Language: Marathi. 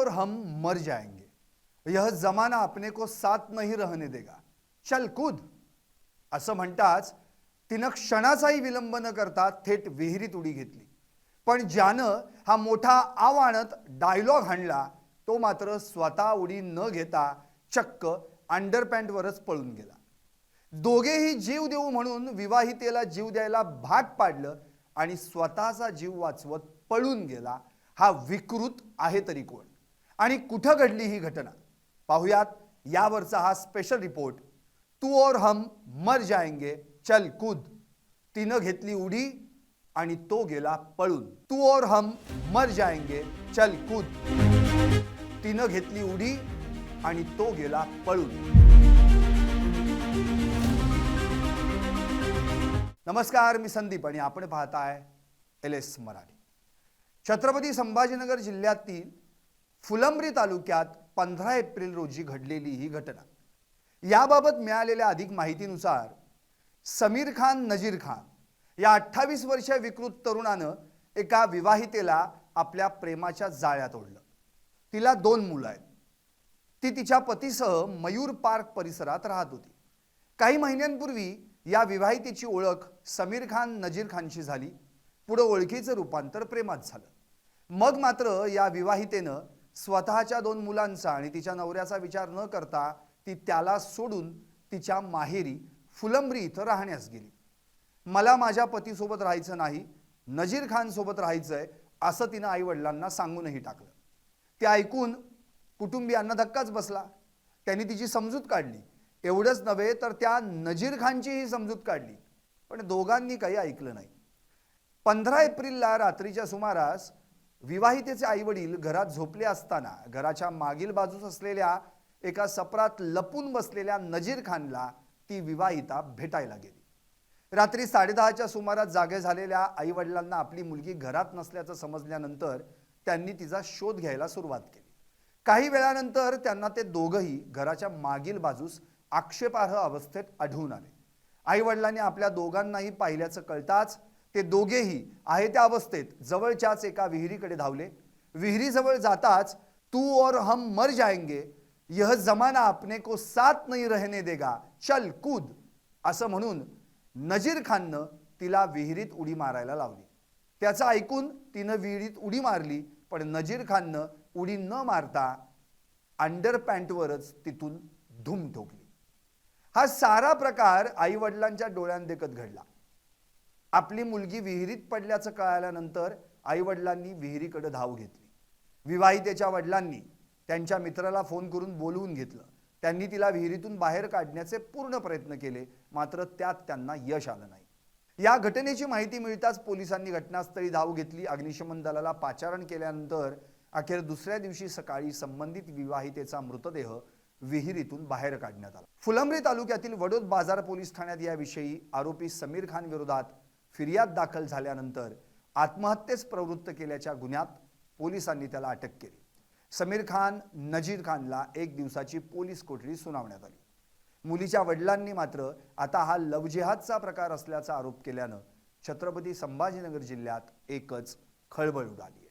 और हम मर जाएंगे, यह जमाना अपने को साथ नहीं रहने देगा, चल कूद असं म्हणताच तिनं क्षणाचाही विलंब न करता थेट विहिरीत उडी घेतली। पण ज्यानं हा मोठा आव आणत डायलॉग हाणला तो मात्र स्वतः उडी न घेता चक्क अंडरपॅन्टवरच पळून गेला। दोघेही जीव देऊ म्हणून विवाहितेला जीव द्यायला भाग पाडलं आणि स्वतःचा जीव वाचवत पळून गेला। हा विकृत आहे तरी कोण आणि कुठं घडली ही घटना पाहूयात यावरचा हा स्पेशल रिपोर्ट। तू और हम मर जाएंगे, चल कूद। तिनं घेतली उडी आणि तो गेला पळून। तू और हम मर जाएंगे, चल कूद। तिनं घेतली उडी आणि तो गेला पळून। नमस्कार, मी संदीप आणि आपण पाहताय LS मराठी। छत्रपती संभाजीनगर जिल्ह्यातील फुलंब्री तालुक्यात 15 एप्रिल रोजी घडलेली ही घटना। याबाबत मिळालेल्या अधिक माहितीनुसार समीर खान नजीर खान या 28 वर्षीय विकृत तरुणानं एका विवाहितेला आपल्या प्रेमाच्या जाळ्यात ओढलं। तिला 2 मुलं आहेत। ती तिच्या पतीसह मयूर पार्क परिसरात राहत होती। काही महिन्यांपूर्वी या विवाहितेची ओळख समीर खान नजीर खानशी झाली। पुढे ओळखीचं रूपांतर प्रेमात झालं। मग मात्र या विवाहितेनं स्वतःच्या 2 मुलांचा आणि तिच्या नवऱ्याचा विचार न करता ती त्याला सोडून तिच्या माहेरी फुलंब्री इथं राहण्यास गेली। मला माझ्या पतीसोबत राहायचं नाही, नजीर खान सोबत राहायचंय असं तिनं आईवडिलांना सांगूनही टाकलं। ते ऐकून कुटुंबियांना धक्काच बसला। त्यांनी तिची समजूत काढली। एवढंच नव्हे तर त्या नजीर खानचीही समजूत काढली, पण दोघांनी काही ऐकलं नाही। 15 एप्रिलला रात्रीच्या सुमारास विवाहितेचे आईवडील घरात झोपले असताना घराच्या मागील बाजूस असलेल्या एका सपरात लपून बसलेल्या नजीर खानला ती विवाहिता भेटायला गेली। रात्री 10:30च्या सुमारास जागे झालेल्या आईवडिलांना आपली मुलगी घरात नसल्याचं समजल्यानंतर त्यांनी तिचा शोध घ्यायला सुरुवात केली। काही वेळानंतर त्यांना ते दोघंही घराच्या मागील बाजूस आक्षेपार्ह अवस्थेत आढळून आले। आईवडिलांनी आपल्या दोघांनाही पाहिल्याचं कळताच ते दोघेही आहे त्या अवस्थेत जवळच्याच एका विहिरीकडे धावले। विहिरीजवळ जाताच तू और हम मर जाएंगे, यह जमाना अपने को साथ नहीं रहने देगा, चल कूद असं म्हणून नजीर खाननं तिला विहिरीत उडी मारायला लावली। त्याचं ऐकून तिनं विहिरीत उडी मारली, पण नजीर खाननं उडी न मारता अंडरपॅन्टवरच तिथून धूम ठोकली। हा सारा प्रकार आईवडिलांच्या डोळ्यांदेखत घडला। आपली मुलगी विहिरीत पडल्याचं कळाल्यानंतर आईवडिलांनी विहिरीकडे धाव घेतली। विवाहितेच्या वडिलांनी त्यांच्या मित्राला फोन करून बोलवून घेतलं। त्यांनी तिला विहिरीतून बाहेर काढण्याचे पूर्ण प्रयत्न केले, मात्र त्यात त्यांना यश आलं नाही। या घटनेची माहिती मिळताच पोलिसांनी घटनास्थळी धाव घेतली। अग्निशमन दलाला पाचारण केल्यानंतर अखेर दुसऱ्या दिवशी सकाळी संबंधित विवाहितेचा मृतदेह विहिरीतून बाहेर काढण्यात आला। फुलंब्री तालुक्यातील वडोद बाजार पोलीस ठाण्यात याविषयी आरोपी समीर खान विरोधात फिर्याद दाखल झाल्यानंतर आत्महत्येस प्रवृत्त केल्याच्या गुन्ह्यात पोलिसांनी त्याला अटक केली। समीर खान नजीर खानला 1 दिवसाची पोलीस कोठडी सुनावण्यात आली। मुलीच्या वडिलांनी मात्र आता हा लव्ह जिहादचा प्रकार असल्याचा आरोप केल्यानं छत्रपती संभाजीनगर जिल्ह्यात एकच खळबळ उडाली।